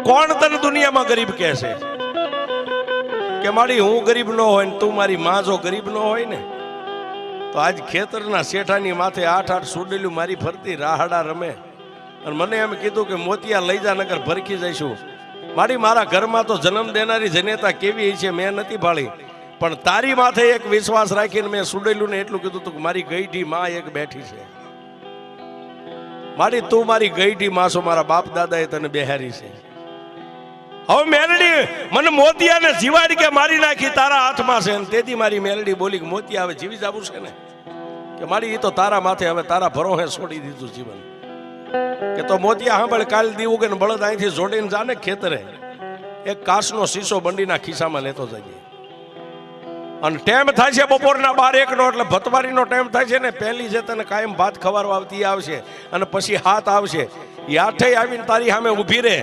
કોણ તને દુનિયામાં ગરીબ કહે છે કે મારી હું ગરીબ ન હોય ને તું મારી માં જો ગરીબ ન હોય ને તો આજ ખેતરના શેઠાની માથે 8-8 સુડેલું મારી ફરતી રાહડા રમે અને મને એમ કીધું કે મોતિયા લઈ જા નગર ભરખી જઈશું. મારા ઘરમાં તો જન્મ દેનારી જનેતા કેવી છે મેં નથી ભાળી, પણ તારી માથે એક વિશ્વાસ રાખીને મેં સુડેલું ને એટલું કીધું તું કે મારી ગઈઢી માં એક બેઠી છે. તું મારી ગઈઢી માં છો, મારા બાપ દાદાએ તને બેહારી છે. હવે મેલડી મને મોતિયાને જીવાડી કે મારી નાખી તારા હાથમાં છે. તેથી મારી મેલડી બોલી કે મોતિયા હવે જીવી જવું છે ને કે મારી એ તો તારા માથે હવે તારા ભરોહે છોડી દીધું જીવન. કે તો મોતિયા સાંભળ, કાલ દીવું કે બળદ અહીંથી જોડીને જાને ખેતરે એક કાચનો શીશો બંડીના ખિસ્સામાં લેતો જઈએ. અને ટાઈમ થાય છે બપોરના 12-1 નો, એટલે ભતવારીનો ટાઈમ થાય છે ને. પહેલી જે તને કાયમ ભાત ખવારવા આવતી આવશે અને પછી હાથ આવશે. એ આઠે આવીને તારી સામે ઊભી રહે